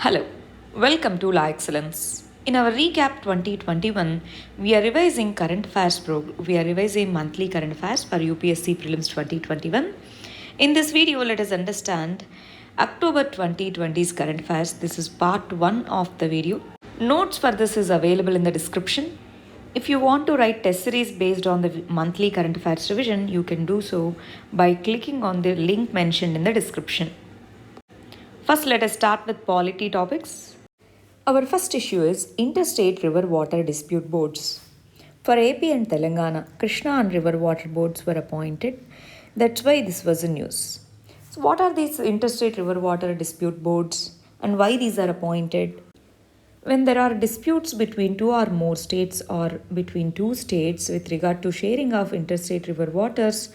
Hello, welcome to La Excellence. In our ReCAP 2021, we are revising monthly current affairs for UPSC Prelims 2021. In this video, let us understand October 2020's current affairs. This is part 1 of the video. Notes for this is available in the description. If you want to write test series based on the monthly current affairs revision, you can do so by clicking on the link mentioned in the description. First, let us start with polity topics. Our first issue is Interstate River Water Dispute Boards. For AP and Telangana, Krishna and River Water Boards were appointed. That's why this was in news. So, what are these Interstate River Water Dispute Boards and why these are appointed? When there are disputes between two or more states or between two states with regard to sharing of interstate river waters,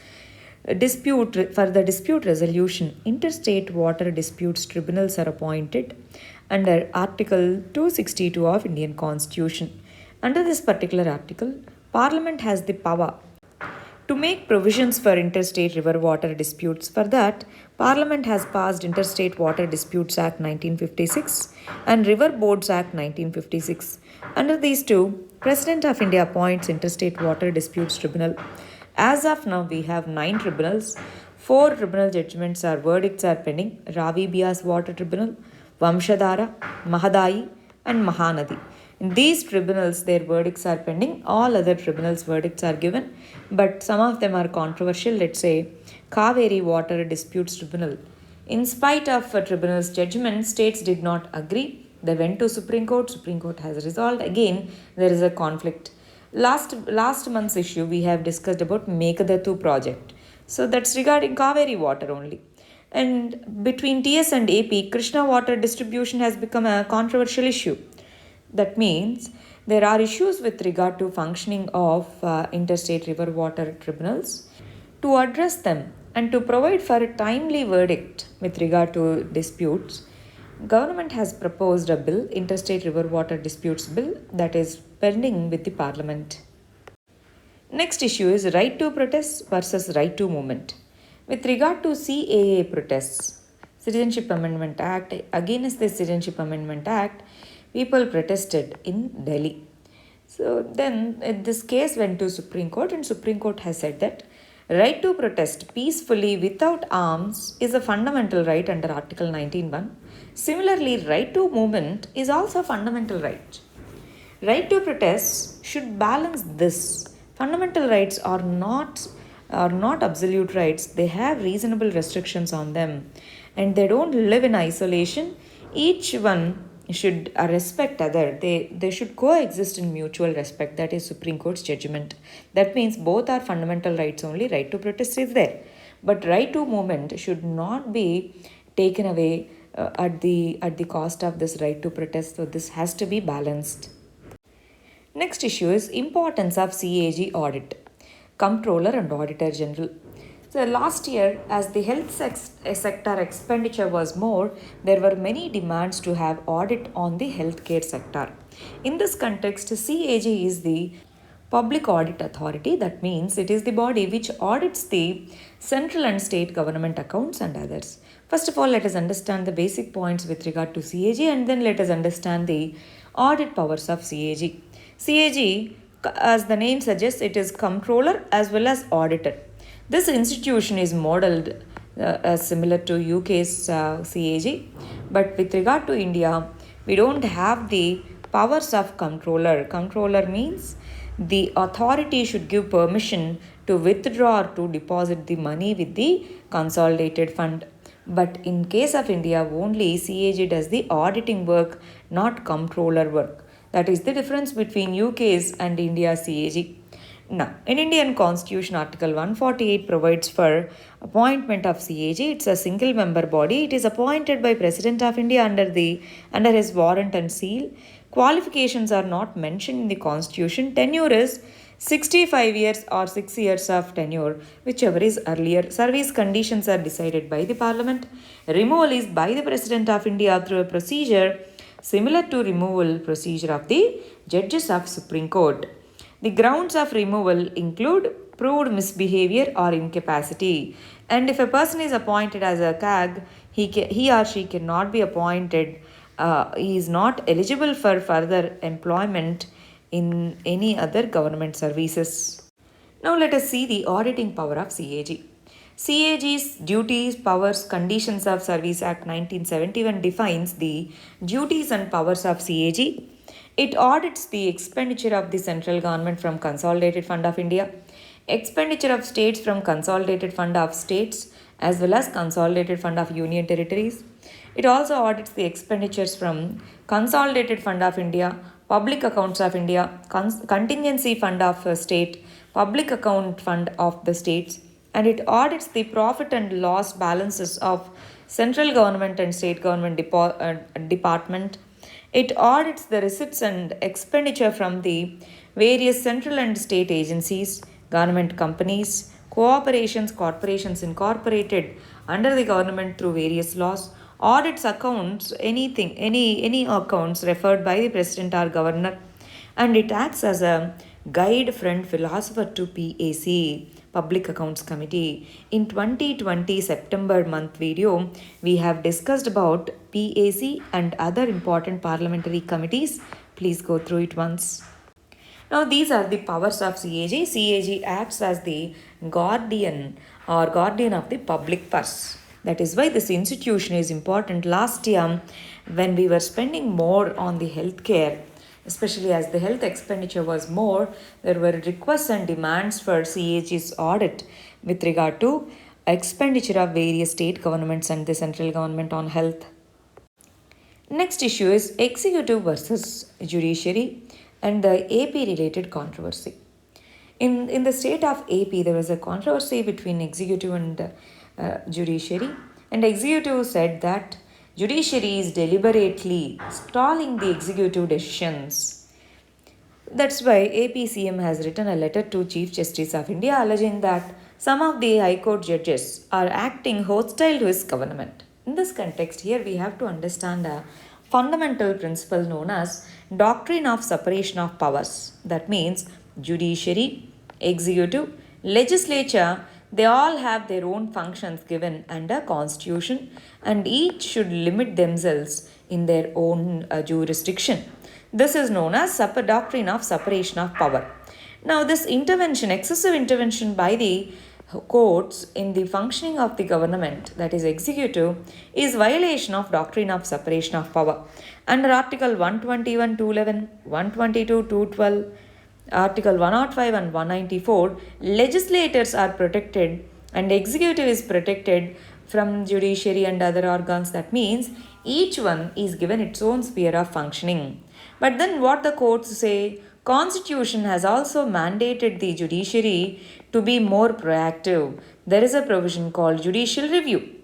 for the dispute resolution, interstate water disputes tribunals are appointed under Article 262 of Indian Constitution. Under this particular article, Parliament has the power to make provisions for interstate river water disputes. For that, Parliament has passed Interstate Water Disputes Act 1956 and River Boards Act 1956. Under these two, President of India appoints Interstate Water Disputes Tribunal. As of now, we have 9 tribunals. 4 tribunal judgments or verdicts are pending: Ravi Bias Water Tribunal, Vamshadhara, Mahadayi, and Mahanadi. In these tribunals, their verdicts are pending. All other tribunals' verdicts are given, but some of them are controversial. Let's say Kaveri Water Disputes Tribunal. In spite of a tribunal's judgment, states did not agree. They went to Supreme Court. Supreme Court has resolved. Again, there is a conflict. Last month's issue, we have discussed about Mekadatu project. So that's regarding Kaveri water only. And between TS and AP, Krishna water distribution has become a controversial issue. That means there are issues with regard to functioning of interstate river water tribunals. To address them and to provide for a timely verdict with regard to disputes, government has proposed a bill, Interstate River Water Disputes Bill, that is pending with the Parliament. Next issue is right to protest versus right to movement. With regard to CAA protests, Citizenship Amendment Act, against the Citizenship Amendment Act, people protested in Delhi. So then this case went to Supreme Court, and Supreme Court has said that right to protest peacefully without arms is a fundamental right under Article 19(1). Similarly, right to movement is also a fundamental right. Right to protest should balance this. Fundamental rights are not absolute rights. They have reasonable restrictions on them, and they don't live in isolation. Each one should respect other. They should coexist in mutual respect. That is Supreme Court's judgment. That means both are fundamental rights only. Right to protest is there, but right to movement should not be taken away at the cost of this right to protest. So this has to be balanced. Next issue is importance of CAG audit, Comptroller and Auditor General. So last year, as the health sector expenditure was more, there were many demands to have audit on the healthcare sector. In this context, CAG is the Public Audit Authority. That means it is the body which audits the central and state government accounts and others. First of all, let us understand the basic points with regard to CAG, and then let us understand the audit powers of CAG. CAG, as the name suggests, it is Comptroller as well as Auditor. This institution is modeled similar to UK's CAG, but with regard to India, we don't have the powers of Comptroller. Comptroller means the authority should give permission to withdraw or to deposit the money with the consolidated fund. But in case of India, only CAG does the auditing work, not Comptroller work. That is the difference between UK's and India's CAG. Now, in Indian Constitution, Article 148 provides for appointment of CAG. It's a single member body. It is appointed by President of India under his warrant and seal. Qualifications are not mentioned in the Constitution. Tenure is 65 years or 6 years of tenure, whichever is earlier. Service conditions are decided by the Parliament. Removal is by the President of India through a procedure similar to removal procedure of the judges of Supreme Court. The grounds of removal include proved misbehavior or incapacity. And if a person is appointed as a CAG, he or she cannot be appointed he is not eligible for further employment in any other government services. Now let us see the auditing power of CAG. CAG's Duties, Powers, Conditions of Service Act 1971 defines the duties and powers of CAG. It audits the expenditure of the central government from Consolidated Fund of India, expenditure of states from Consolidated Fund of States, as well as Consolidated Fund of Union Territories. It also audits the expenditures from Consolidated Fund of India, Public Accounts of India, Contingency Fund of State, Public Account Fund of the states, and it audits the profit and loss balances of central government and state government department. It audits the receipts and expenditure from the various central and state agencies, government companies, corporations incorporated under the government through various laws, audits accounts, any accounts referred by the president or governor, and it acts as a guide, friend, philosopher to PAC, Public Accounts Committee. In 2020 September month video, we have discussed about PAC and other important parliamentary committees. Please go through it once. Now these are the powers of CAG. CAG acts as the guardian of the public purse. That is why this institution is important. Last year, when we were spending more on the healthcare, especially as the health expenditure was more, there were requests and demands for CAG's audit with regard to expenditure of various state governments and the central government on health. Next issue is executive versus judiciary and the AP related controversy. In the state of AP, there was a controversy between executive and judiciary, and executive said that judiciary is deliberately stalling the executive decisions. That's why APCM has written a letter to Chief Justice of India alleging that some of the High Court judges are acting hostile to his government. In this context, here we have to understand a fundamental principle known as doctrine of separation of powers. That means judiciary, executive, legislature, they all have their own functions given under constitution, and each should limit themselves in their own jurisdiction. This is known as doctrine of separation of power. Now this intervention, excessive intervention by the courts in the functioning of the government, that is executive, is violation of doctrine of separation of power. Under Article 121, 211, 122, 212, Article 105 and 194, legislators are protected and executive is protected from judiciary and other organs. That means each one is given its own sphere of functioning. But then what the courts say, Constitution has also mandated the judiciary to be more proactive. There is a provision called judicial review.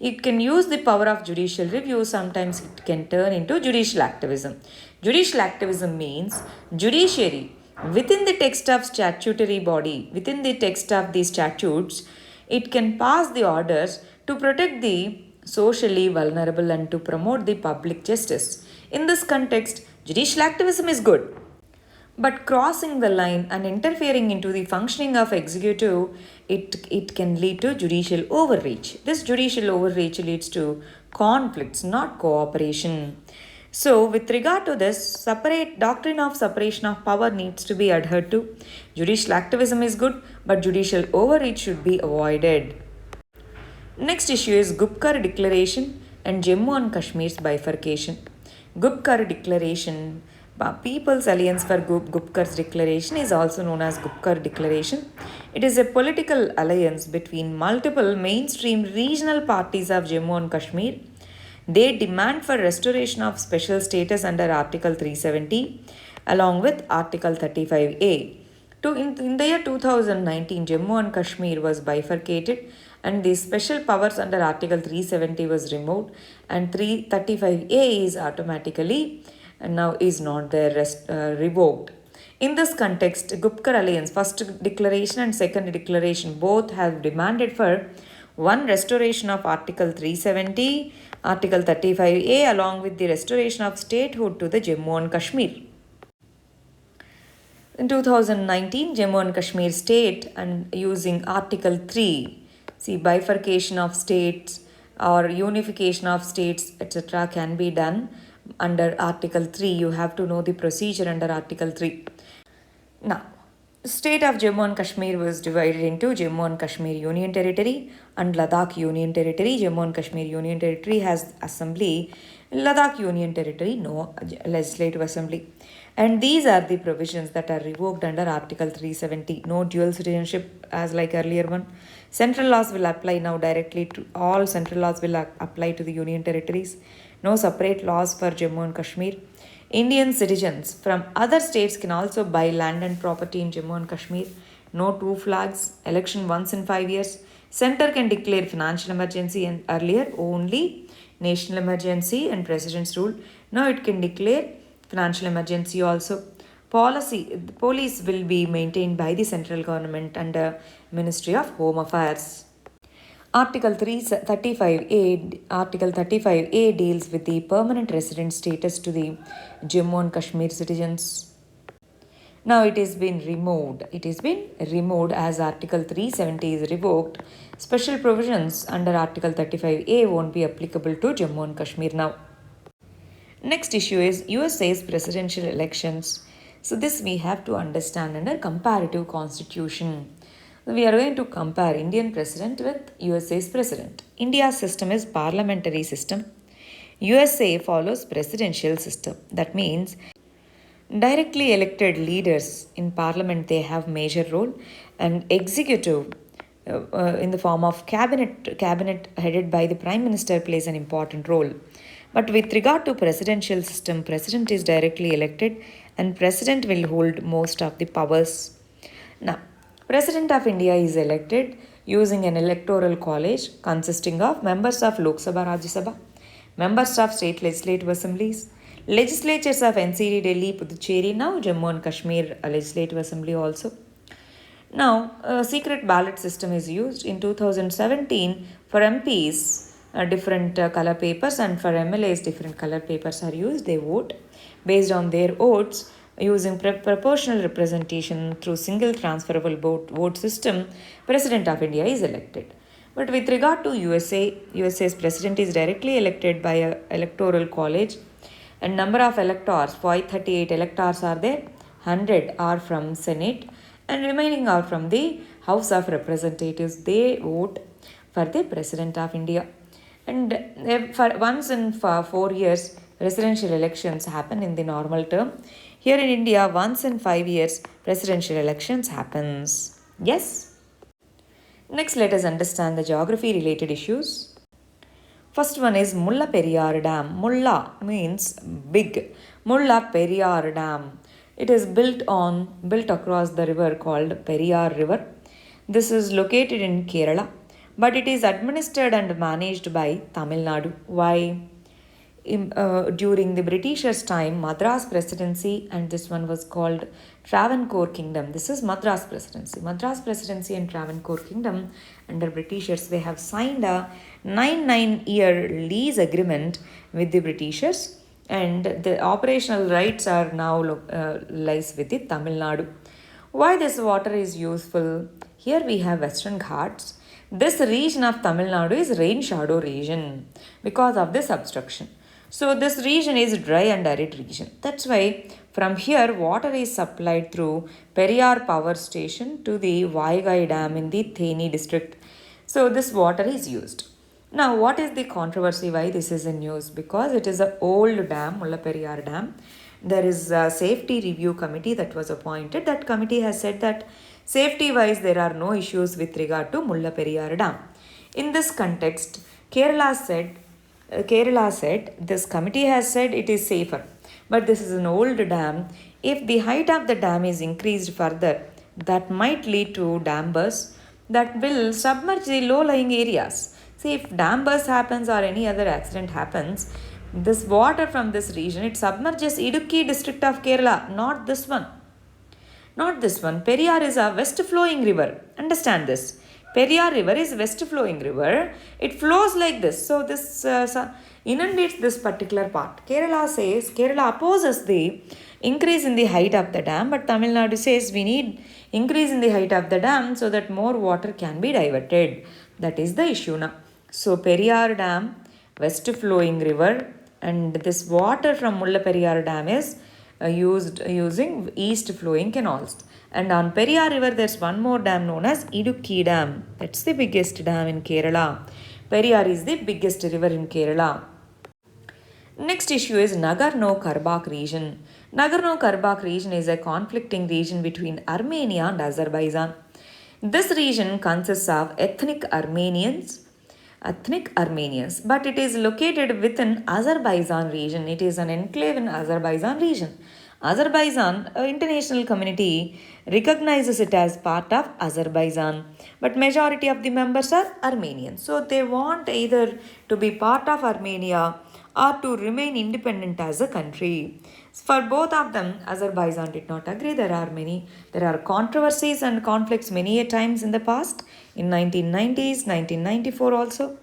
It can use the power of judicial review. Sometimes it can turn into judicial activism. Judicial activism means judiciary within the text of statutory body, within the text of the statutes, it can pass the orders to protect the socially vulnerable and to promote the public justice. In this context, judicial activism is good. But crossing the line and interfering into the functioning of executive, it can lead to judicial overreach. This judicial overreach leads to conflicts, not cooperation. So, with regard to this, doctrine of separation of power needs to be adhered to. Judicial activism is good, but judicial overreach should be avoided. Next issue is Gupkar Declaration and Jammu and Kashmir's bifurcation. Gupkar Declaration, People's Alliance for Gupkar's Declaration, is also known as Gupkar Declaration. It is a political alliance between multiple mainstream regional parties of Jammu and Kashmir. They demand for restoration of special status under Article 370 along with Article 35A. In the year 2019, Jammu and Kashmir was bifurcated and the special powers under Article 370 was removed, and 335A is automatically now is not there, revoked. In this context, Gupkar Alliance, first declaration and second declaration, both have demanded for one, restoration of Article 370, Article 35A, along with the restoration of statehood to the Jammu and Kashmir. In 2019, Jammu and Kashmir state, and using Article 3, bifurcation of states or unification of states, etc., can be done under Article 3. You have to know the procedure under Article 3. Now, state of Jammu and Kashmir was divided into Jammu and Kashmir Union Territory and Ladakh Union Territory. Jammu and Kashmir Union Territory has assembly. Ladakh Union Territory, no legislative assembly. And these are the provisions that are revoked under Article 370. No dual citizenship as like earlier one. Central laws will apply now directly to all central laws will apply to the Union Territories. No separate laws for Jammu and Kashmir. Indian citizens from other states can also buy land and property in Jammu and Kashmir. No two flags. Election once in 5 years. Center can declare financial emergency, and earlier only national emergency and president's rule. Now it can declare financial emergency also. Police will be maintained by the central government under Ministry of Home Affairs. Article 35A deals with the permanent resident status to the Jammu and Kashmir citizens. Now it has been removed. It has been removed as Article 370 is revoked. Special provisions under Article 35A won't be applicable to Jammu and Kashmir now. Next issue is USA's presidential elections. So this we have to understand under comparative constitution. We are going to compare Indian president with USA's president. India's system is parliamentary system. USA follows presidential system. That means directly elected leaders in parliament, they have major role, and executive in the form of cabinet headed by the prime minister plays an important role. But with regard to presidential system, president is directly elected and president will hold most of the powers. Now, President of India is elected using an electoral college consisting of members of Lok Sabha, Rajya Sabha, members of state legislative assemblies, legislatures of NCD, Delhi, Puducherry, now Jammu and Kashmir legislative assembly also. Now, a secret ballot system is used in 2017 for MPs. Different color papers, and for MLAs different color papers are used. They vote based on their votes using proportional representation through single transferable vote system. President of India is elected. But with regard to USA's president is directly elected by an electoral college, and number of electors, 538 electors are there, 100 are from Senate and remaining are from the House of Representatives. They vote for the President of India. And for once in 4 years, presidential elections happen in the normal term. Here in India, once in 5 years, presidential elections happens. Yes. Next, let us understand the geography related issues. First one is Mulla Periyar Dam. Mulla means big. Mulla Periyar Dam. It is built across the river called Periyar River. This is located in Kerala, but it is administered and managed by Tamil Nadu. Why? During the Britishers' time, Madras Presidency, and this one was called Travancore Kingdom. This is Madras Presidency. Madras Presidency and Travancore Kingdom under Britishers, they have signed a 9-year lease agreement with the Britishers, and the operational rights are now lies with the Tamil Nadu. Why this water is useful? Here we have Western Ghats. This region of Tamil Nadu is rain shadow region because of this obstruction. So this region is dry and arid region. That's why from here water is supplied through Periyar Power Station to the Vaigai Dam in the Theni district. So this water is used. Now what is the controversy why this is in news? Because it is an old dam, Mulla Periyar Dam. There is a safety review committee that was appointed. That committee has said that safety wise there are no issues with regard to Mulla Periyar Dam. In this context, Kerala said this committee has said it is safer, but this is an old dam. If the height of the dam is increased further, that might lead to dam bursts that will submerge the low-lying areas. See, if dam burst happens or any other accident happens, this water from this region, it submerges Idukki district of Kerala, not this one. Not this one. Periyar is a west-flowing river. Understand this. Periyar river is west-flowing river. It flows like this. So this inundates this particular part. Kerala opposes the increase in the height of the dam, but Tamil Nadu says we need increase in the height of the dam so that more water can be diverted. That is the issue now. So Periyar Dam, west-flowing river, And this water from Mullaperiyar Dam is used using east flowing canals. And on Periyar River, there's one more dam known as Idukki Dam. That's the biggest dam in Kerala. Periyar is the biggest river in Kerala. Next issue is Nagorno-Karabakh region. Nagorno-Karabakh region is a conflicting region between Armenia and Azerbaijan. This region consists of ethnic Armenians, but it is located within Azerbaijan region. It is an enclave in Azerbaijan region. Azerbaijan, international community recognizes it as part of Azerbaijan, but majority of the members are Armenians. So they want either to be part of Armenia or to remain independent as a country. For both of them, Azerbaijan did not agree. There are controversies and conflicts many a times in the past. In 1990s, 1994 also,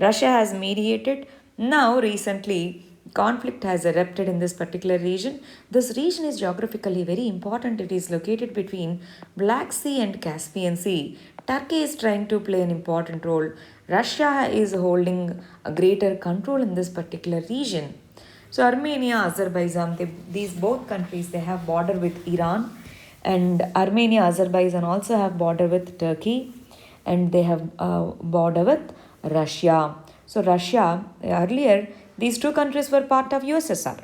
Russia has mediated. Now recently, conflict has erupted in this particular region. This region is geographically very important. It is located between Black Sea and Caspian Sea. Turkey is trying to play an important role. Russia is holding a greater control in this particular region. So Armenia, Azerbaijan, these both countries, they have border with Iran, and Armenia, Azerbaijan also have border with Turkey, and they have border with Russia. So Russia, earlier, these two countries were part of USSR.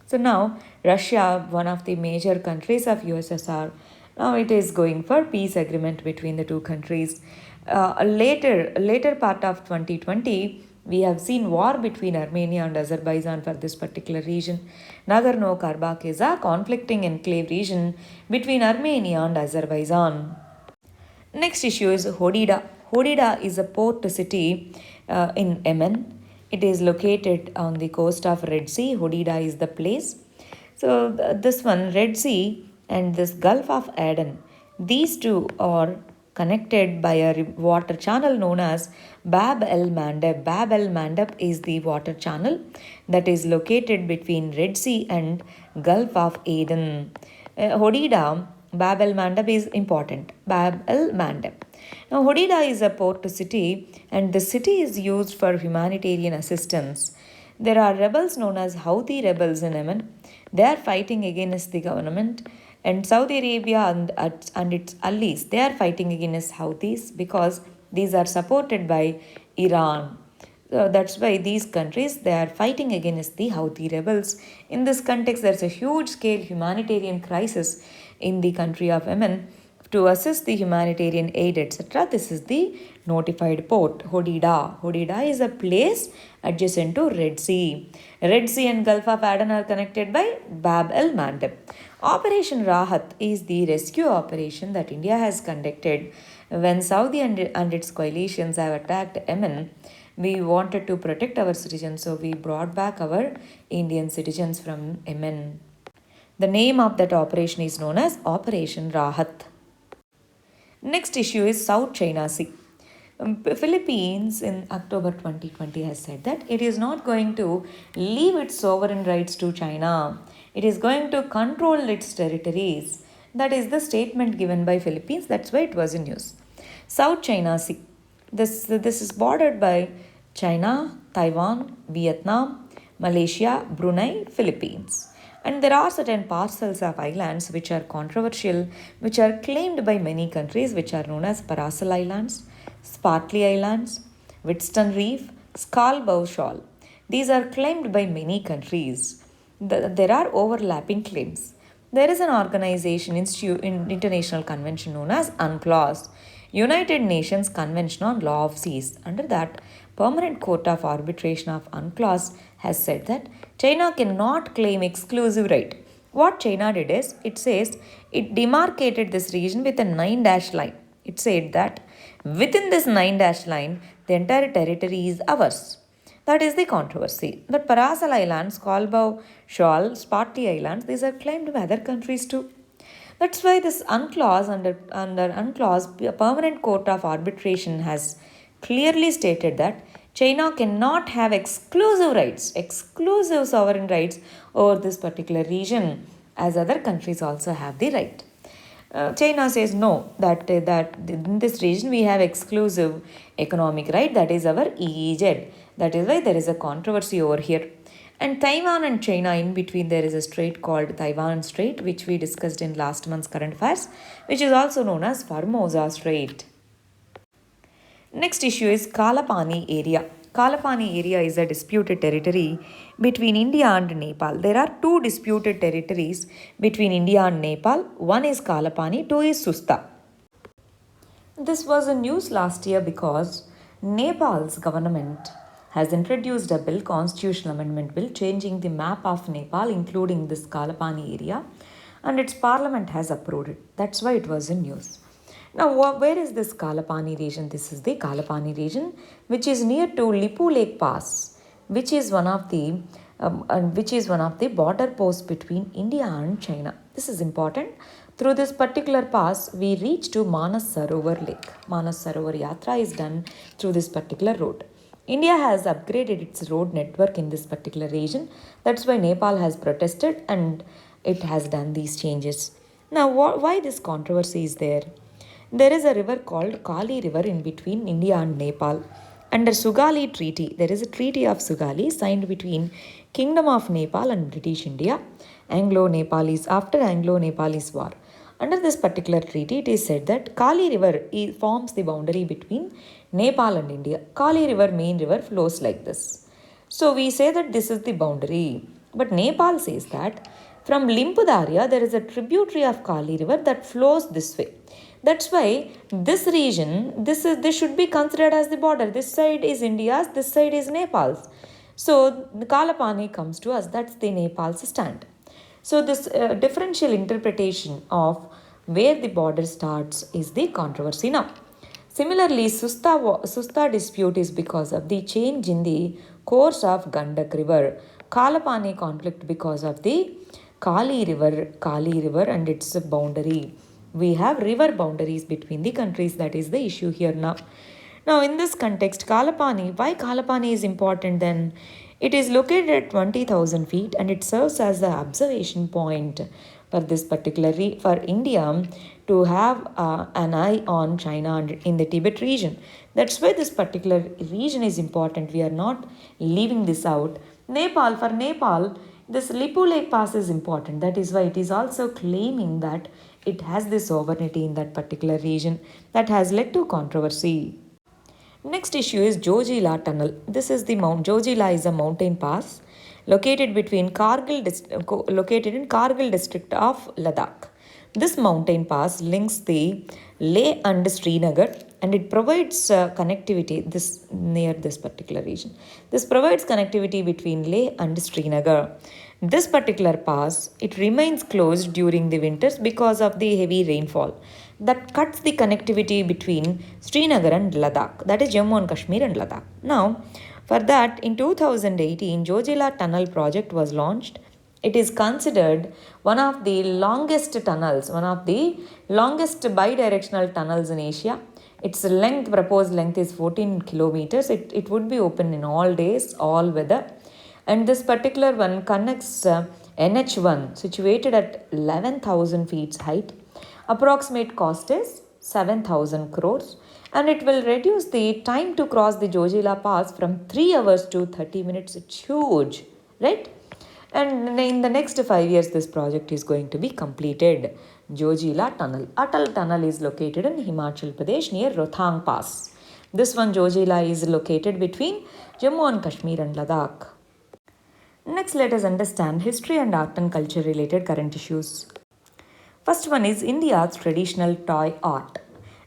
So now Russia, one of the major countries of USSR, now it is going for peace agreement between the two countries. Later part of 2020, we have seen war between Armenia and Azerbaijan for this particular region. Nagorno-Karabakh is a conflicting enclave region between Armenia and Azerbaijan. Next issue is Hodeidah. Hodeidah is a port city in Yemen. It is located on the coast of Red Sea. Hodeidah is the place. So this one, Red Sea and this Gulf of Aden, these two are connected by a water channel known as Bab el Mandeb. Bab el Mandeb is the water channel that is located between Red Sea and Gulf of Aden. Hodeidah, Bab el Mandeb is important. Bab el Mandeb. Now, Hodeidah is a port city, and the city is used for humanitarian assistance. There are rebels known as Houthi rebels in Yemen. They are fighting against the government, and Saudi Arabia and its allies, they are fighting against Houthis because these are supported by Iran. So that's why these countries, they are fighting against the Houthi rebels. In this context, there's a huge scale humanitarian crisis in the country of Yemen. To assist the humanitarian aid, etc., this is the notified port, Hodeidah. Hodeidah is a place adjacent to Red Sea. Red Sea and Gulf of Aden are connected by Bab el Mandeb. Operation Rahat is the rescue operation that India has conducted when Saudi and its coalitions have attacked Yemen. We wanted to protect our citizens, so we brought back our Indian citizens from Yemen. The name of that operation is known as Operation Rahat. Next issue is South China Sea. Philippines in October 2020 has said that it is not going to leave its sovereign rights to China. It is going to control its territories. That is the statement given by Philippines. That's why it was in news. South China Sea. This is bordered by China, Taiwan, Vietnam, Malaysia, Brunei, Philippines. And there are certain parcels of islands which are controversial, which are claimed by many countries, which are known as Paracel Islands, Spratly Islands, Wheatstone Reef, Scarborough Shoal. These are claimed by many countries. There are overlapping claims. There is an organization, international convention known as UNCLOS, United Nations Convention on Law of Seas. Under that, Permanent Court of Arbitration of UNCLOS has said that China cannot claim exclusive right. What China did is, it says it demarcated this region with a 9-dash line. It said that within this 9-dash line, the entire territory is ours. That is the controversy. But Paracel Islands, Scarborough Shoal, Spratly Islands, these are claimed by other countries too. That's why this UNCLOS, under UNCLOS, a Permanent Court of Arbitration has clearly stated that China cannot have exclusive sovereign rights over this particular region, as other countries also have the right. China says no, that in this region we have exclusive economic right, that is our EEZ. That is why there is a controversy over here. And Taiwan and China, in between, there is a strait called Taiwan Strait, which we discussed in last month's current affairs, which is also known as Formosa Strait. Next issue is Kalapani area. Kalapani area is a disputed territory between India and Nepal. There are two disputed territories between India and Nepal. One is Kalapani, two is Susta. This was a news last year because Nepal's government has introduced a bill, constitutional amendment bill, changing the map of Nepal, including this Kalapani area, and its parliament has approved it. That's why it was in news. Now, where is this Kalapani region? This is the Kalapani region, which is near to Lipu Lake Pass, which is one of the border posts between India and China. This is important. Through this particular pass, we reach to Manas Sarovar Lake. Manas Sarovar Yatra is done through this particular road. India has upgraded its road network in this particular region. That's why Nepal has protested and it has done these changes. Now, why this controversy is there? There is a river called Kali River in between India and Nepal. Under Sugali Treaty, there is a Treaty of Sugali signed between Kingdom of Nepal and British India, after Anglo-Nepalese War. Under this particular treaty, it is said that Kali River forms the boundary between Nepal and India. Kali River, main river, flows like this. So we say that this is the boundary. But Nepal says that from Limpudaria, there is a tributary of Kali River that flows this way. That's why this region, this should be considered as the border. This side is India's, this side is Nepal's. So the Kalapani comes to us. That's the Nepal's stand. So this differential interpretation of where the border starts is the controversy now. Similarly, Susta dispute is because of the change in the course of Gandak River. Kalapani conflict because of the Kali River and its boundary. We have river boundaries between the countries. That is the issue here now. Now, in this context, why Kalapani is important then? It is located at 20,000 feet and it serves as the observation point for this particular for India to have an eye on China in the Tibet region. That's why this particular region is important. We are not leaving this out. For Nepal, this Lipu Lake Pass is important. That is why it is also claiming that it has this sovereignty in that particular region. That has led to controversy. Next issue is Jojila Tunnel. This is the Jojila is a mountain pass located in Kargil district of Ladakh. This mountain pass links the Leh and Srinagar and it provides connectivity near this particular region. This provides connectivity between Leh and Srinagar. This particular pass, it remains closed during the winters because of the heavy rainfall that cuts the connectivity between Srinagar and Ladakh, that is Jammu and Kashmir and Ladakh. Now, for that, in 2018, Jojila Tunnel project was launched. It is considered one of the longest bidirectional tunnels in Asia. Its proposed length is 14 kilometers. It would be open in all days, all weather. And this particular one connects NH1, situated at 11,000 feet height. Approximate cost is 7,000 crores. And it will reduce the time to cross the Jojila Pass from 3 hours to 30 minutes. It's huge, right? And in the next 5 years, this project is going to be completed. Jojila Tunnel. Atal Tunnel is located in Himachal Pradesh near Rohtang Pass. This one, Jojila, is located between Jammu and Kashmir and Ladakh. Next, let us understand history and art and culture related current issues. First one is India's traditional toy art.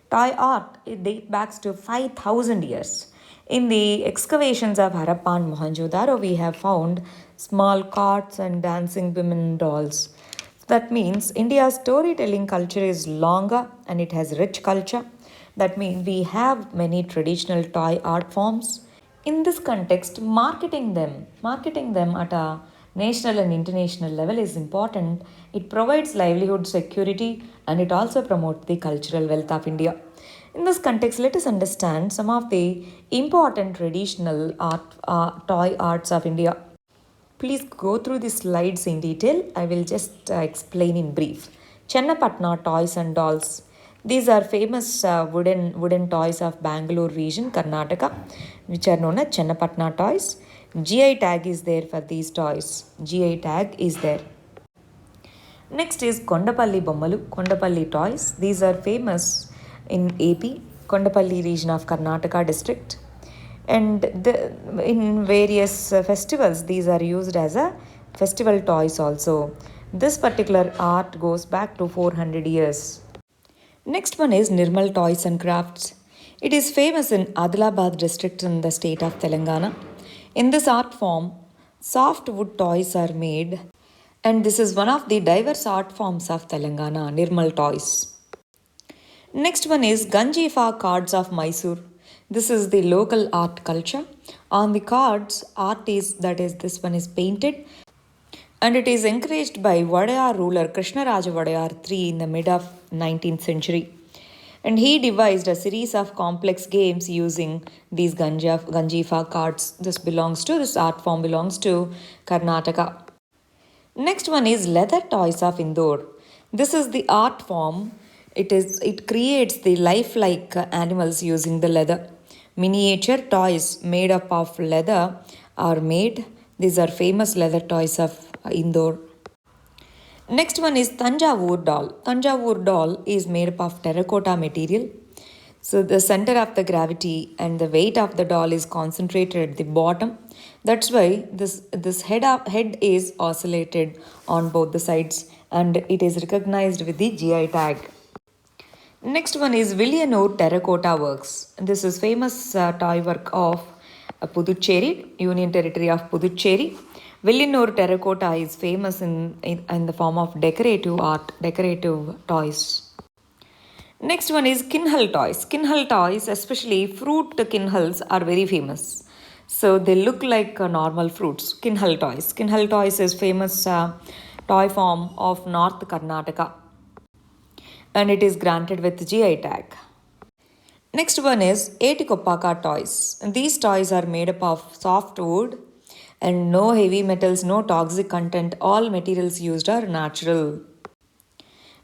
Toy art, it dates back to 5,000 years. In the excavations of Harappa and Mohenjo-daro, we have found small carts and dancing women dolls. That means India's storytelling culture is longer and it has rich culture. That means we have many traditional toy art forms. In this context, marketing them at a national and international level is important. It provides livelihood security and it also promotes the cultural wealth of India. In this context, let us understand some of the important traditional toy arts of India. Please go through the slides in detail. I will just explain in brief. Chennapatna toys and dolls. These are famous wooden toys of Bangalore region, Karnataka, which are known as Chennapatna toys. GI tag is there for these toys. GI tag is there. Next is Kondapalli Bommalu, Kondapalli toys. These are famous in AP, Kondapalli region of Karnataka district. And in various festivals, these are used as a festival toys also. This particular art goes back to 400 years. Next one is Nirmal Toys and Crafts. It is famous in Adilabad district in the state of Telangana. In this art form, soft wood toys are made, and this is one of the diverse art forms of Telangana, Nirmal Toys. Next one is Ganjifa cards of Mysore. This is the local art culture. On the cards, this one is painted, and it is encouraged by Wadayar ruler Krishnaraja Wadayar III in the mid of 19th century. And he devised a series of complex games using these Ganjifa cards. This art form belongs to Karnataka. Next one is leather toys of Indore. This is the art form. It creates the lifelike animals using the leather. Miniature toys made up of leather are made. These are famous leather toys of Indore. Next one is Tanjavur doll. Tanjavur doll is made up of terracotta material. So the center of the gravity and the weight of the doll is concentrated at the bottom. That's why this head is oscillated on both the sides, and it is recognized with the GI tag. Next one is Villianur Terracotta Works. This is famous toy work of Puducherry, Union Territory of Puducherry. Villianur terracotta is famous in the form of decorative art, decorative toys. Next one is Kinhal toys. Kinhal toys, especially fruit kinhals, are very famous. So they look like normal fruits. Kinhal toys. Kinhal toys is famous toy form of North Karnataka, and it is granted with GI tag. Next one is Etikoppaka toys. And these toys are made up of soft wood and no heavy metals, no toxic content. All materials used are natural.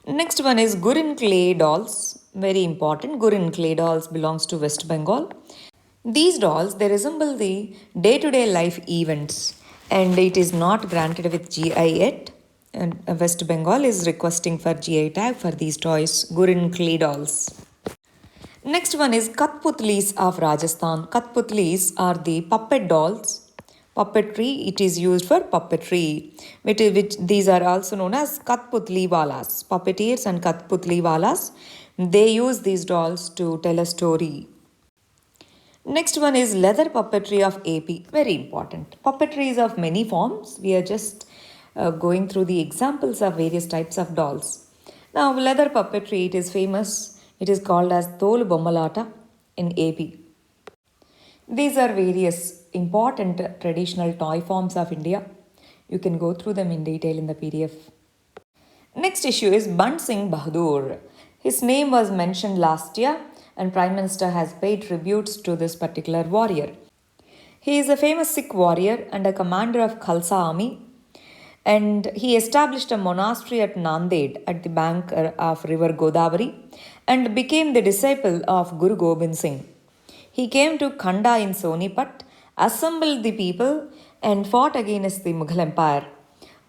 Next one is Gurin clay dolls. Very important. Gurin clay dolls belongs to West Bengal. These dolls, they resemble the day-to-day life events, and it is not granted with GI yet. And West Bengal is requesting for GI tag for these toys, Gurin clay dolls. Next one is Kathputlis of Rajasthan. Kathputlis are the puppet dolls. Puppetry, it is used for puppetry, which these are also known as Kathputliwalas. Puppeteers and Kathputliwalas, they use these dolls to tell a story. Next one is leather puppetry of AP. Very important. Puppetry is of many forms. We are just going through the examples of various types of dolls. Now, leather puppetry, it is famous. It is called as Tolu Bommalata in AP. These are various important traditional toy forms of India. You can go through them in detail in the PDF. Next issue is Bund Singh Bahadur. His name was mentioned last year, and Prime Minister has paid tributes to this particular warrior. He is a famous Sikh warrior and a commander of Khalsa army, and he established a monastery at Nanded at the bank of river Godavari and became the disciple of Guru Gobind Singh. He came to Khanda in Sonipat, assembled the people, and fought against the Mughal Empire.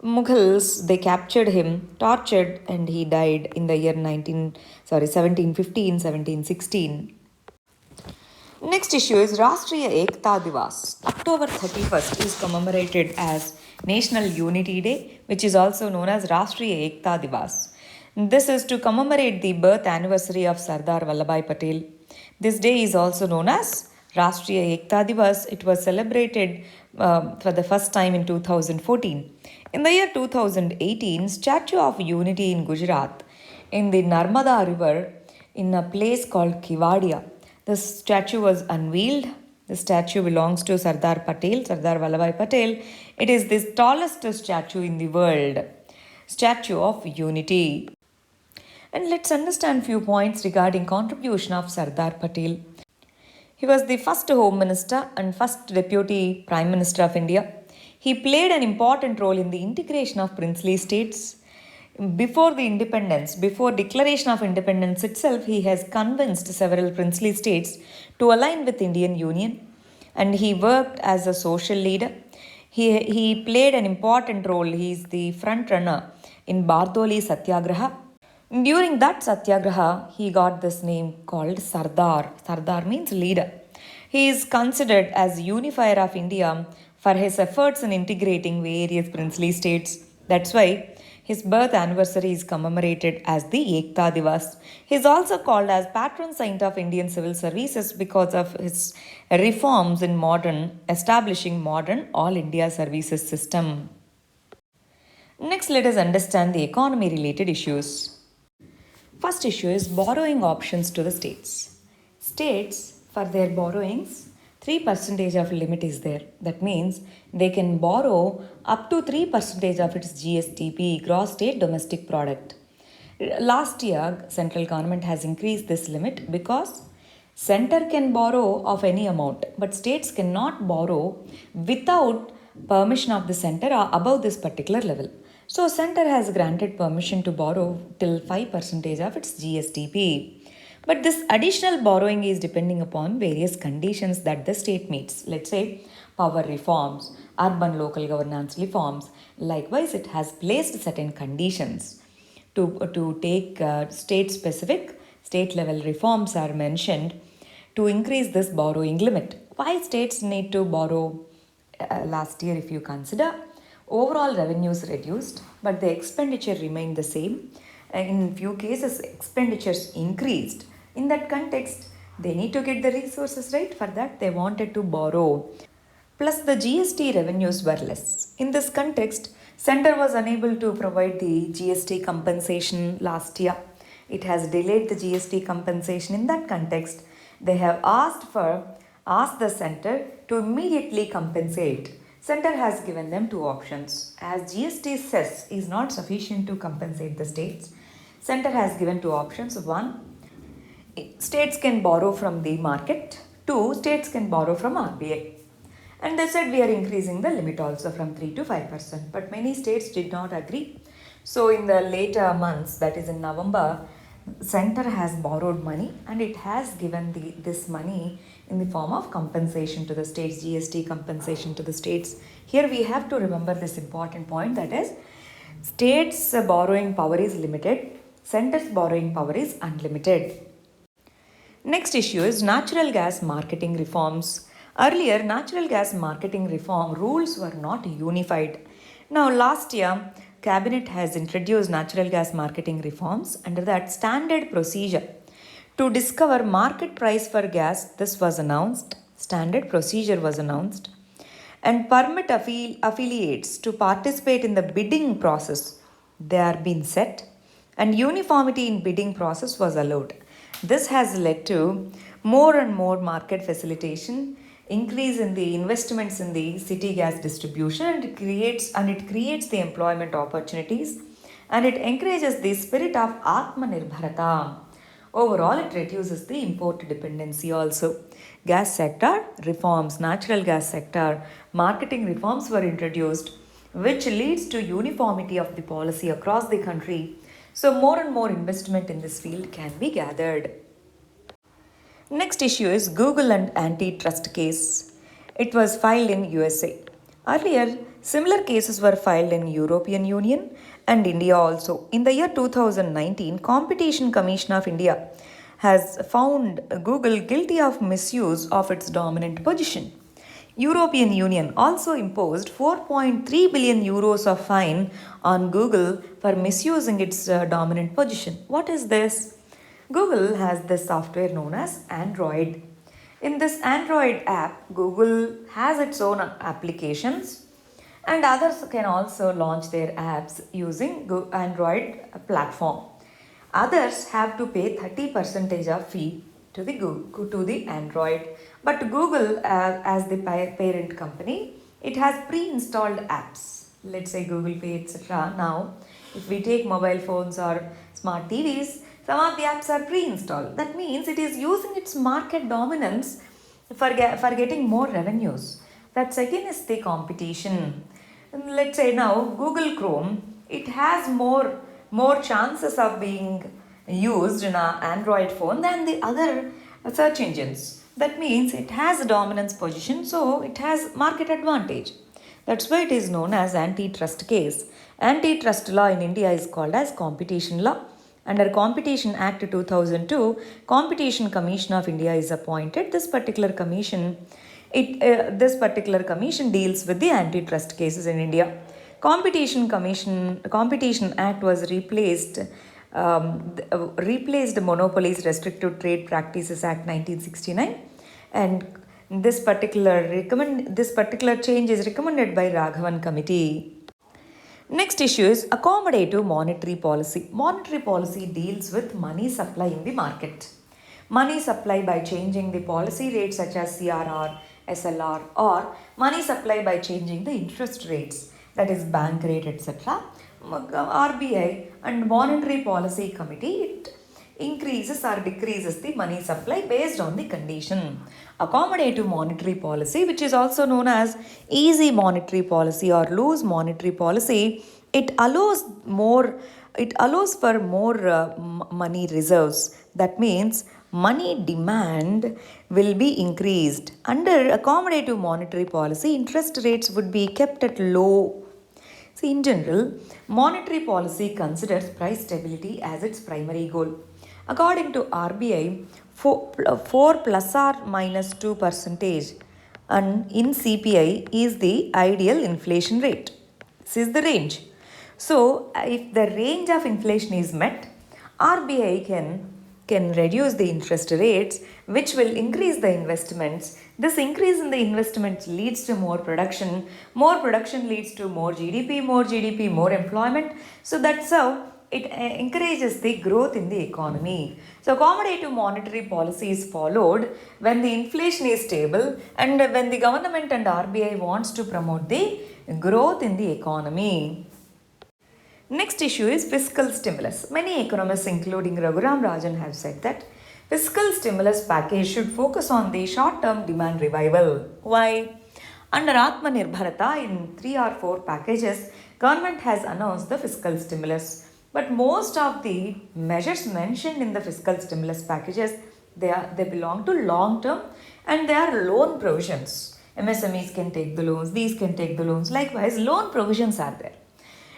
Mughals, they captured him, tortured, and he died in the year 1715, 1716. Next issue is Rashtriya Ekta Divas. October 31st is commemorated as National Unity Day, which is also known as Rashtriya Ekta Divas. This is to commemorate the birth anniversary of Sardar Vallabhbhai Patel. This day is also known as Rashtriya Ekta Divas. It was celebrated for the first time in 2014. In the year 2018, Statue of Unity in Gujarat, in the Narmada River, in a place called Kevadia, the statue was unveiled. The statue belongs to Sardar Vallabhbhai Patel. It is the tallest statue in the world, Statue of Unity. And let's understand few points regarding contribution of Sardar Patel. He was the first Home Minister and first Deputy Prime Minister of India. He played an important role in the integration of princely states. Before declaration of independence itself, he has convinced several princely states to align with Indian Union. and he worked as a social leader. He played an important role. He is the front runner in Bardoli Satyagraha. During that Satyagraha, he got this name called Sardar. Sardar means leader. He is considered as unifier of India for his efforts in integrating various princely states. That's why his birth anniversary is commemorated as the Ekta Divas. He is also called as patron saint of Indian civil services because of his reforms in establishing modern all India services system. Next, let us understand the economy related issues. First issue is borrowing options to the states. States, for their borrowings, 3% of limit is there. That means they can borrow up to 3% of its GSTP, gross state domestic product. Last year, central government has increased this limit because center can borrow of any amount, but states cannot borrow without permission of the center or above this particular level. So center has granted permission to borrow till 5% of its GSTP. But this additional borrowing is depending upon various conditions that the state meets. Let's say power reforms, urban local governance reforms. Likewise, it has placed certain conditions to take state-specific, state-level reforms are mentioned to increase this borrowing limit. Why states need to borrow? Last year, if you consider, overall revenues reduced, but the expenditure remained the same. In few cases, expenditures increased. In that context, they need to get the resources, right? For that, they wanted to borrow. Plus, the GST revenues were less. In this context, Center was unable to provide the GST compensation last year. It has delayed the GST compensation. In that context, they have asked the center to immediately compensate. Center has given them two options. As GST cess is not sufficient to compensate the states, center has given two options. One, states can borrow from the market. Two, states can borrow from RBI. And they said we are increasing the limit also from 3 to 5%. But many states did not agree. So in the later months, that is in November, center has borrowed money and it has given this money in the form of compensation to the states, GST compensation to the states. Here we have to remember this important point, that is, states' borrowing power is limited, center's borrowing power is unlimited. Next issue is natural gas marketing reforms. Earlier, natural gas marketing reform rules were not unified. Now, last year, Cabinet has introduced natural gas marketing reforms. Under that standard procedure to discover market price for gas, this was announced. Standard procedure was announced. And permit affiliates to participate in the bidding process, they are being set. And uniformity in bidding process was allowed. This has led to more and more market facilitation, increase in the investments in the city gas distribution, and it creates the employment opportunities, and it encourages the spirit of Atmanirbharata. Overall, it reduces the import dependency also. Gas sector reforms, natural gas sector marketing reforms were introduced, which leads to uniformity of the policy across the country. So more and more investment in this field can be gathered. Next issue is Google and antitrust case. It was filed in USA. Earlier, similar cases were filed in European Union and India also. In the year 2019, Competition Commission of India has found Google guilty of misuse of its dominant position. European Union also imposed 4.3 billion euros of fine on Google for misusing its dominant position. What is this? Google has this software known as Android. In this Android app, Google has its own applications, and others can also launch their apps using Android platform. Others have to pay 30% of fee to the Android. But Google, as the parent company, it has pre-installed apps. Let's say Google Pay, etc. Now, if we take mobile phones or smart TVs, some of the apps are pre-installed. That means it is using its market dominance for getting more revenues. That's against the competition. Let's say now Google Chrome, it has more chances of being used in an Android phone than the other search engines. That means it has a dominance position, so it has market advantage. That's why it is known as antitrust case. Antitrust law in India is called as competition law. Under Competition Act 2002, Competition Commission of India is appointed. This particular commission deals with the antitrust cases in India. Competition Act was replaced Monopolies Restricted Trade Practices Act 1969, and this particular change is recommended by Raghavan Committee. Next issue is accommodative monetary policy. Monetary policy deals with money supply in the market. Money supply by changing the policy rates such as CRR, SLR, or money supply by changing the interest rates, that is bank rate, etc. RBI and Monetary Policy Committee, it increases or decreases the money supply based on the condition. Accommodative monetary policy, which is also known as easy monetary policy or loose monetary policy, it allows for more money reserves. That means money demand will be increased. Under accommodative monetary policy, interest rates would be kept at low. See, in general, monetary policy considers price stability as its primary goal. According to RBI, 4 plus or minus 2% and in CPI is the ideal inflation rate. This is the range. So, if the range of inflation is met, RBI can reduce the interest rates, which will increase the investments. This increase in the investments leads to more production. More production leads to more GDP, more employment. So that's how it encourages the growth in the economy. So accommodative monetary policy is followed when the inflation is stable and when the government and RBI wants to promote the growth in the economy. Next issue is fiscal stimulus. Many economists, including Raghuram Rajan, have said that fiscal stimulus package should focus on the short-term demand revival. Why? Under Atmanirbharata, in 3 or 4 packages, government has announced the fiscal stimulus. But most of the measures mentioned in the fiscal stimulus packages, they belong to long-term and they are loan provisions. MSMEs can take the loans, these can take the loans. Likewise, loan provisions are there.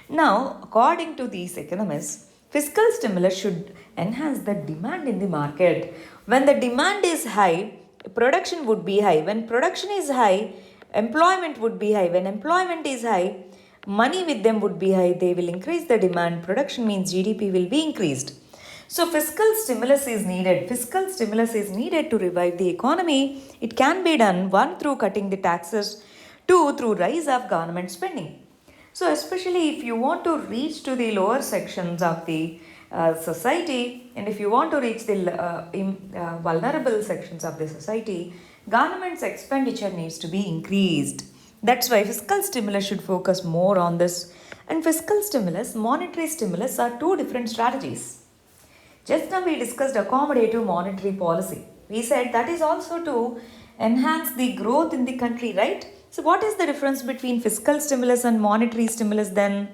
Now, according to these economists, fiscal stimulus should enhance the demand in the market. When the demand is high, production would be high. When production is high, employment would be high. When employment is high, money with them would be high. They will increase the demand. Production means GDP will be increased. So, fiscal stimulus is needed. Fiscal stimulus is needed to revive the economy. It can be done, 1, through cutting the taxes, 2, through rise of government spending. So especially if you want to reach to the lower sections of the society, and if you want to reach the vulnerable sections of the society, government's expenditure needs to be increased. That's why fiscal stimulus should focus more on this. And fiscal stimulus, monetary stimulus are 2 different strategies. Just now we discussed accommodative monetary policy. We said that is also to enhance the growth in the country, right? So what is the difference between fiscal stimulus and monetary stimulus then?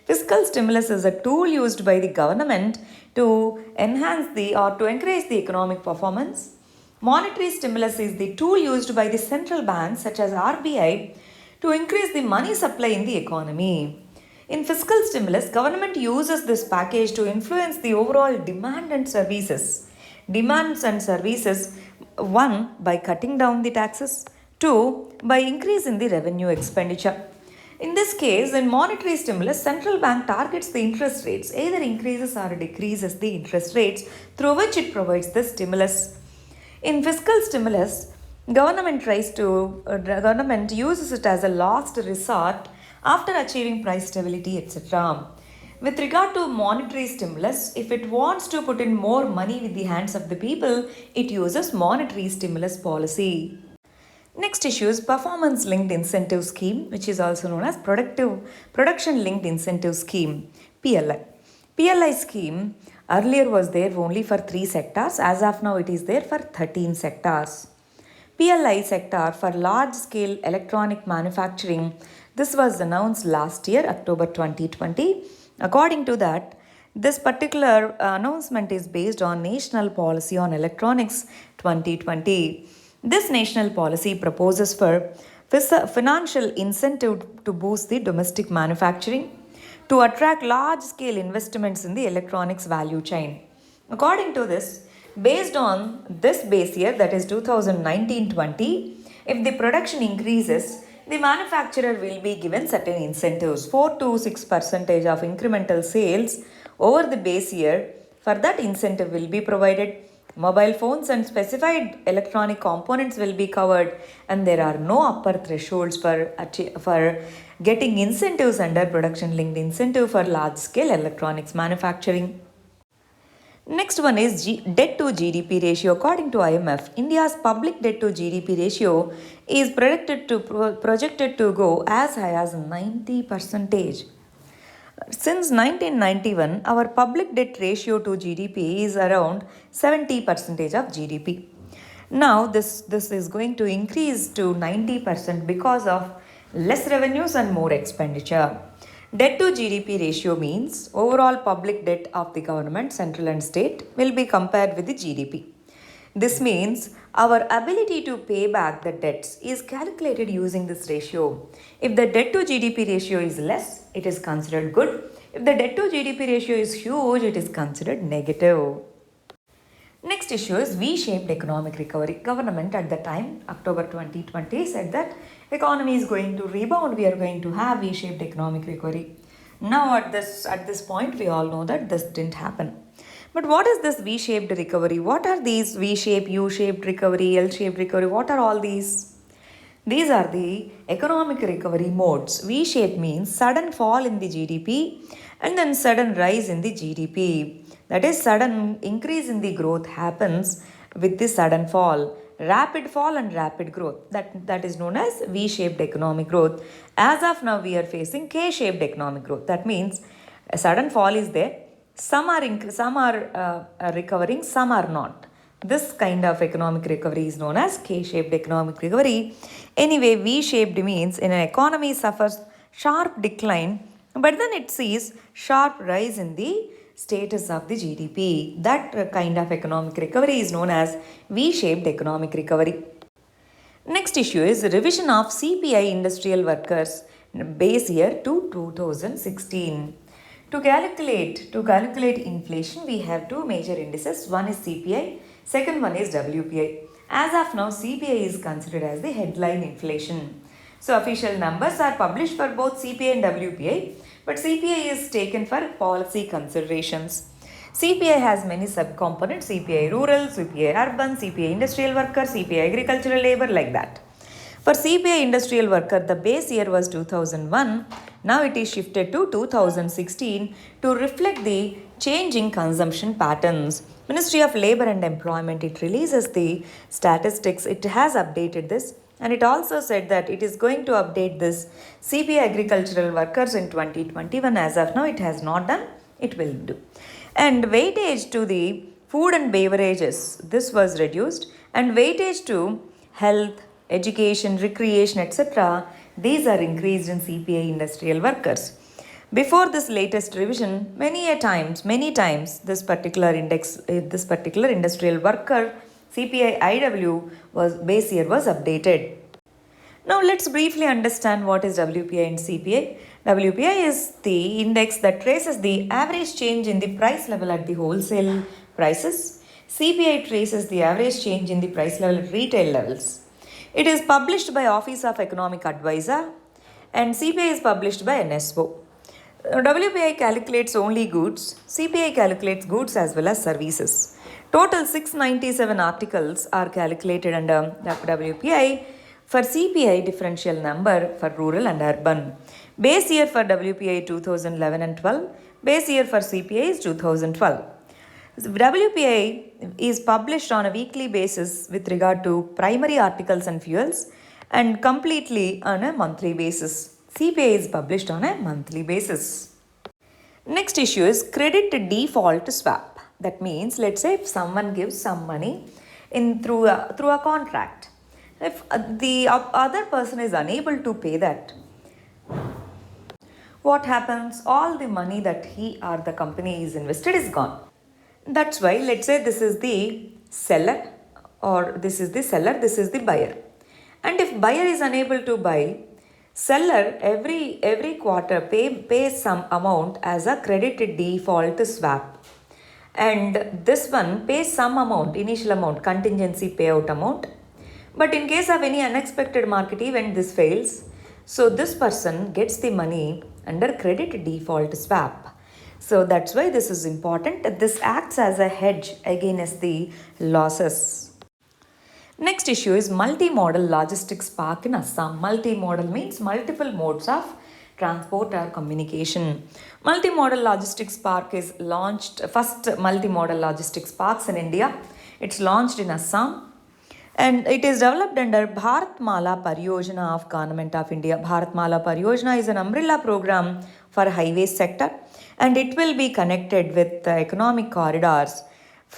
Fiscal stimulus is a tool used by the government to enhance or to encourage the economic performance. Monetary stimulus is the tool used by the central banks such as RBI to increase the money supply in the economy. In fiscal stimulus, government uses this package to influence the overall demand and services. Demands and services, 1, by cutting down the taxes, 2, by increasing the revenue expenditure. In this case, in monetary stimulus, central bank targets the interest rates, either increases or decreases the interest rates through which it provides the stimulus. In fiscal stimulus, government uses it as a last resort after achieving price stability, etc. With regard to monetary stimulus, if it wants to put in more money with the hands of the people, it uses monetary stimulus policy. Next issue is performance linked incentive scheme, which is also known as production linked incentive scheme, PLI. PLI scheme earlier was there only for 3 sectors. As of now, it is there for 13 sectors. PLI sector for large scale electronic manufacturing. This was announced last year, October 2020. According to that, this particular announcement is based on National Policy on Electronics 2020. This national policy proposes for financial incentive to boost the domestic manufacturing, to attract large scale investments in the electronics value chain. According to this, based on this base year, that is 2019-20, if the production increases, the manufacturer will be given certain incentives, 4 to 6% of incremental sales over the base year. For that, incentive will be provided. Mobile phones and specified electronic components will be covered, and there are no upper thresholds for getting incentives under production linked incentive for large scale electronics manufacturing. Next one is debt to GDP ratio. According to IMF, India's public debt to GDP ratio is projected to go as high as 90%. Since 1991, our public debt ratio to GDP is around 70% of GDP. Now, this is going to increase to 90% because of less revenues and more expenditure. Debt to GDP ratio means overall public debt of the government, central and state, will be compared with the GDP. This means our ability to pay back the debts is calculated using this ratio. If the debt to GDP ratio is less, it is considered good. If the debt to GDP ratio is huge, it is considered negative. Next issue is V-shaped economic recovery. Government at the time, October 2020, said that economy is going to rebound. We are going to have V-shaped economic recovery. Now at this point, we all know that this didn't happen. But what is this V-shaped recovery? What are these V-shaped, U-shaped recovery, L-shaped recovery? What are all these? These are the economic recovery modes. V-shaped means sudden fall in the GDP and then sudden rise in the GDP. That is, sudden increase in the growth happens with the sudden fall. Rapid fall and rapid growth. That is known as V-shaped economic growth. As of now, we are facing K-shaped economic growth. That means a sudden fall is there. Some are recovering, some are not. This kind of economic recovery is known as K-shaped economic recovery. Anyway, V-shaped means in an economy suffers sharp decline, but then it sees sharp rise in the status of the GDP. That kind of economic recovery is known as V-shaped economic recovery. Next issue is revision of CPI industrial workers base year to 2016. To calculate inflation, we have two major indices. One is CPI, second one is WPI. As of now, CPI is considered as the headline inflation. So official numbers are published for both CPI and WPI, but CPI is taken for policy considerations. CPI has many subcomponents: CPI rural, CPI urban, CPI industrial worker, CPI agricultural labor, like that. For CPI industrial worker, the base year was 2001. Now it is shifted to 2016 to reflect the changing consumption patterns. Ministry of Labor and Employment, it releases the statistics. It has updated this, and it also said that it is going to update this CPI agricultural workers in 2021. As of now, it has not done. It will do. And weightage to the food and beverages, this was reduced, and weightage to health, education, recreation, etc., these are increased in CPI industrial workers. Before this latest revision, many times, this particular industrial worker CPI IW base year was updated. Now let's briefly understand what is WPI and CPI. WPI is the index that traces the average change in the price level at the wholesale prices. CPI traces the average change in the price level at retail levels. It is published by Office of Economic Advisor, and CPI is published by NSO. WPI calculates only goods. CPI calculates goods as well as services. Total 697 articles are calculated under WPI. For CPI, differential number for rural and urban. Base year for WPI 2011 and 12. Base year for CPI is 2012. WPI is published on a weekly basis with regard to primary articles and fuels, and completely on a monthly basis. CPI is published on a monthly basis. Next issue is credit default swap. That means, let's say if someone gives some money through a contract. If the other person is unable to pay that, what happens? All the money that he or the company is invested is gone. That's why, let's say this is the seller or this is the seller, this is the buyer. And if buyer is unable to buy, seller every quarter pays some amount as a credit default swap. And this one pays some amount, initial amount, contingency payout amount. But in case of any unexpected market event, this fails. So this person gets the money under credit default swap. So that's why this is important. This acts as a hedge against the losses. Next issue is multimodal logistics park in Assam. Multimodal means multiple modes of transport or communication. Multimodal logistics park is launched, first multimodal logistics parks in India. It's launched in Assam and it is developed under Bharatmala Pariyojana of Government of India. Bharatmala Pariyojana is an umbrella program for highway sector and it will be connected with economic corridors.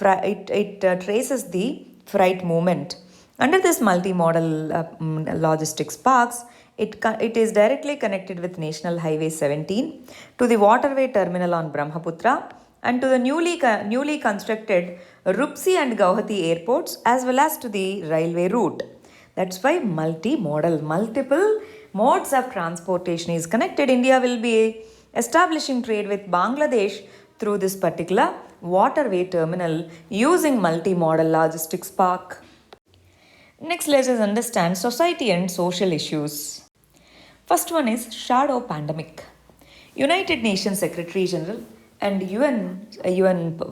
It traces the freight movement. Under this multimodal logistics parks, it is directly connected with National Highway 17 to the waterway terminal on Brahmaputra and to the newly constructed Rupsi and Guwahati airports as well as to the railway route. That's why multimodal, multiple modes of transportation is connected. India will be establishing trade with Bangladesh through this particular waterway terminal using multimodal logistics park. Next, let us understand society and social issues. First one is shadow pandemic. United Nations Secretary General and UN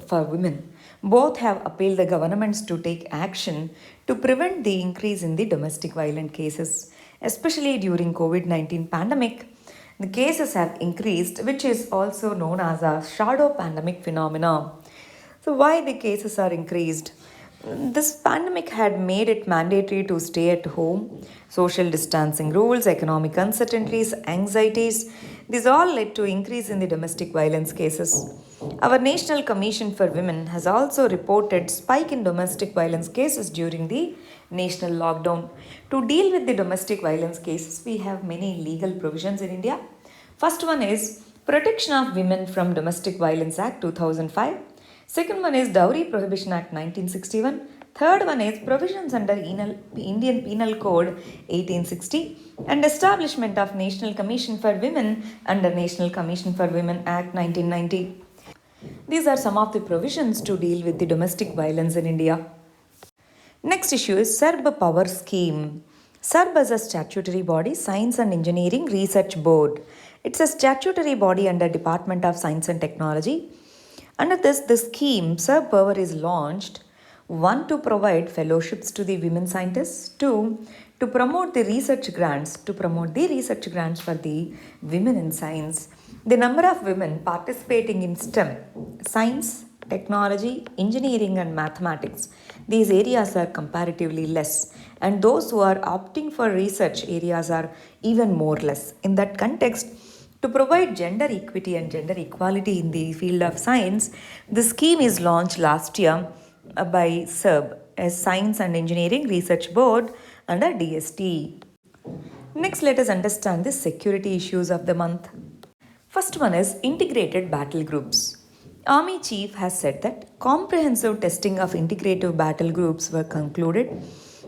for Women both have appealed the governments to take action to prevent the increase in the domestic violent cases, especially during COVID-19 pandemic. The cases have increased, which is also known as a shadow pandemic phenomena. So why the cases are increased? This pandemic had made it mandatory to stay at home, social distancing rules, economic uncertainties, anxieties. These all led to increase in the domestic violence cases. Our National Commission for Women has also reported spike in domestic violence cases during the national lockdown. To deal with the domestic violence cases, we have many legal provisions in India. First one is Protection of Women from Domestic Violence Act 2005. Second one is Dowry Prohibition Act 1961. Third one is provisions under Indian Penal Code 1860 and establishment of National Commission for Women under National Commission for Women Act 1990. These are some of the provisions to deal with the domestic violence in India. Next issue is SERB Power Scheme. SERB is a statutory body, Science and Engineering Research Board. It's a statutory body under Department of Science and Technology. Under this scheme, SERB Power is launched. 1. To provide fellowships to the women scientists. 2. To promote the research grants. For the women in science. The number of women participating in STEM, science, technology, engineering and mathematics. These areas are comparatively less. And those who are opting for research areas are even more less. In that context, to provide gender equity and gender equality in the field of science, the scheme is launched last year by SERB as Science and Engineering Research Board under DST. Next, let us understand the security issues of the month. First one is integrated battle groups. Army Chief has said that comprehensive testing of integrative battle groups were concluded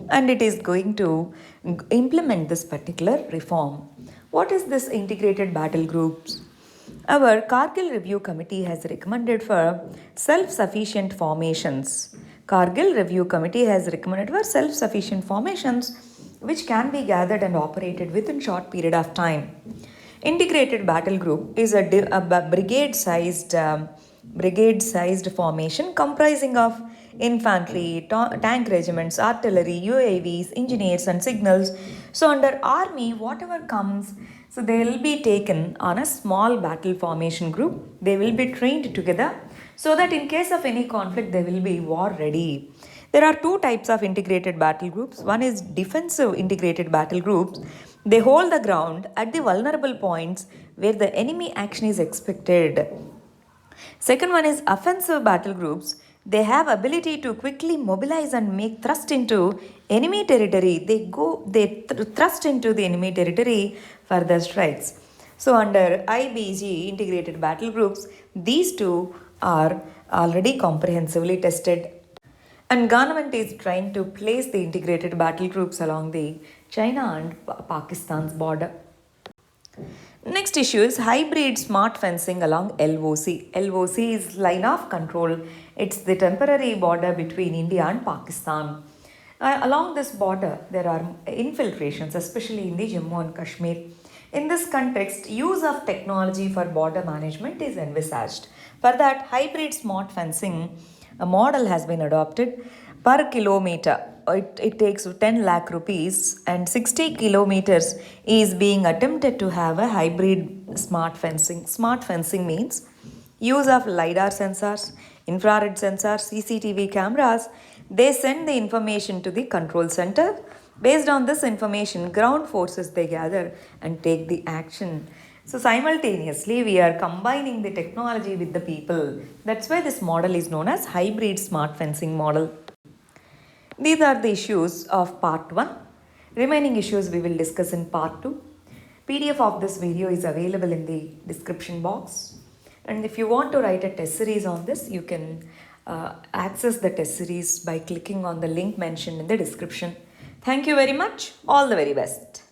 and it is going to implement this particular reform. What is this integrated battle groups? Our Kargil Review Committee has recommended for self-sufficient formations. Kargil Review Committee has recommended for self-sufficient formations which can be gathered and operated within short period of time. Integrated battle group is a brigade-sized formation comprising of infantry, tank regiments, artillery, UAVs, engineers and signals. So under army, whatever comes, so they will be taken on a small battle formation group. They will be trained together so that in case of any conflict, they will be war ready. There are two types of integrated battle groups. One is defensive integrated battle groups. They hold the ground at the vulnerable points where the enemy action is expected. Second one is offensive battle groups. They have ability to quickly mobilize and make thrust into enemy territory. They thrust into the enemy territory for their strikes. So under IBG, integrated battle groups, these two are already comprehensively tested. And government is trying to place the integrated battle groups along the China and Pakistan's border. Next issue is hybrid smart fencing along LOC. LOC is line of control. It's the temporary border between India and Pakistan. Along this border, there are infiltrations, especially in the Jammu and Kashmir. In this context, use of technology for border management is envisaged. For that, hybrid smart fencing a model has been adopted per kilometer. It takes 10 lakh rupees and 60 kilometers is being attempted to have a hybrid smart fencing. Smart fencing means use of LiDAR sensors, infrared sensors, CCTV cameras. They send the information to the control center. Based on this information, ground forces they gather and take the action. So simultaneously, we are combining the technology with the people. That's why this model is known as hybrid smart fencing model. These are the issues of part 1. Remaining issues we will discuss in part 2. PDF of this video is available in the description box. And if you want to write a test series on this, you can access the test series by clicking on the link mentioned in the description. Thank you very much. All the very best.